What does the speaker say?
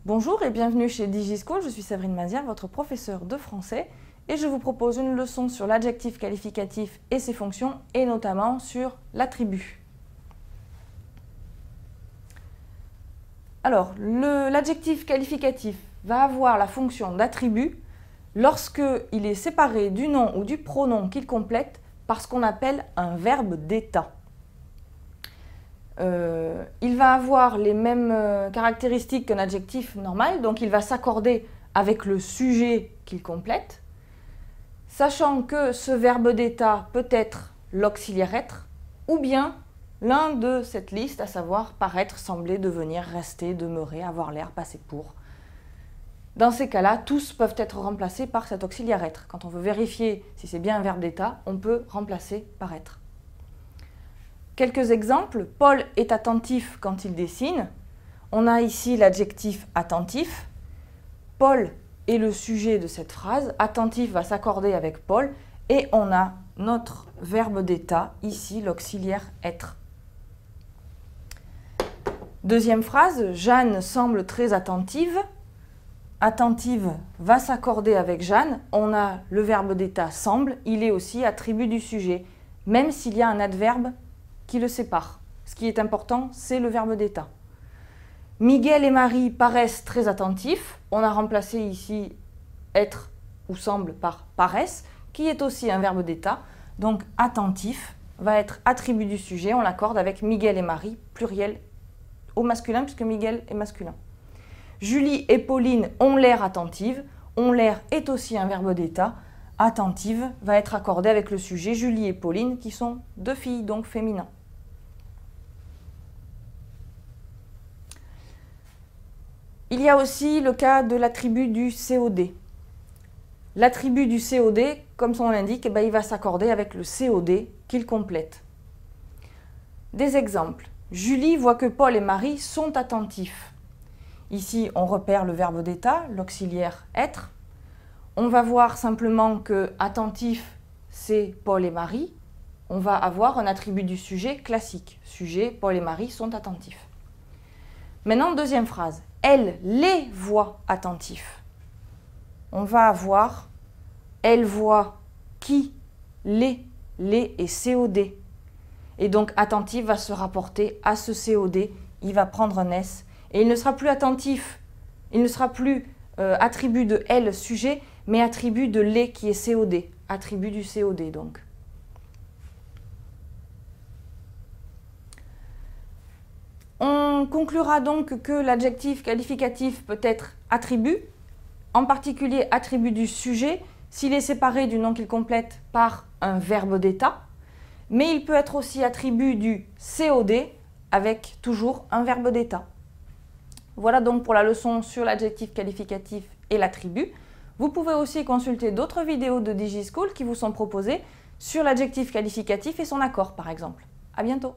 Bonjour et bienvenue chez DigiSchool, je suis Séverine Mazière, votre professeure de français et je vous propose une leçon sur l'adjectif qualificatif et ses fonctions et notamment sur l'attribut. Alors, l'adjectif qualificatif va avoir la fonction d'attribut lorsqu'il est séparé du nom ou du pronom qu'il complète par ce qu'on appelle un verbe d'état. Il va avoir les mêmes caractéristiques qu'un adjectif normal, donc il va s'accorder avec le sujet qu'il complète, sachant que ce verbe d'état peut être l'auxiliaire être ou bien l'un de cette liste, à savoir paraître, sembler, devenir, rester, demeurer, avoir l'air, passer pour. Dans ces cas-là, tous peuvent être remplacés par cet auxiliaire être. Quand on veut vérifier si c'est bien un verbe d'état, on peut remplacer par être. Quelques exemples. Paul est attentif quand il dessine. On a ici l'adjectif attentif. Paul est le sujet de cette phrase. Attentif va s'accorder avec Paul. Et on a notre verbe d'état, ici l'auxiliaire être. Deuxième phrase, Jeanne semble très attentive. Attentive va s'accorder avec Jeanne. On a le verbe d'état semble. Il est aussi attribut du sujet, même s'il y a un adverbe qui le sépare. Ce qui est important, c'est le verbe d'état. Miguel et Marie paraissent très attentifs. On a remplacé ici être ou semble par paraissent, qui est aussi un verbe d'état. Donc attentif va être attribut du sujet. On l'accorde avec Miguel et Marie, pluriel au masculin, puisque Miguel est masculin. Julie et Pauline ont l'air attentives. Ont l'air est aussi un verbe d'état. Attentive va être accordée avec le sujet Julie et Pauline, qui sont deux filles, donc féminins. Il y a aussi le cas de l'attribut du COD. L'attribut du COD, comme son nom l'indique, il va s'accorder avec le COD qu'il complète. Des exemples. Julie voit que Paul et Marie sont attentifs. Ici, on repère le verbe d'état, l'auxiliaire être. On va voir simplement que attentif, c'est Paul et Marie. On va avoir un attribut du sujet classique. Sujet, Paul et Marie sont attentifs. Maintenant, deuxième phrase. Elle les voit attentifs. On va avoir elle voit qui, les et COD. Et donc attentif va se rapporter à ce COD. Il va prendre un S. Et il ne sera plus attentif. Il ne sera plus attribut de elle, sujet, mais attribut de les qui est COD. Attribut du COD donc. On conclura donc que l'adjectif qualificatif peut être attribut, en particulier attribut du sujet, s'il est séparé du nom qu'il complète par un verbe d'état, mais il peut être aussi attribut du COD avec toujours un verbe d'état. Voilà donc pour la leçon sur l'adjectif qualificatif et l'attribut. Vous pouvez aussi consulter d'autres vidéos de DigiSchool qui vous sont proposées sur l'adjectif qualificatif et son accord par exemple. À bientôt!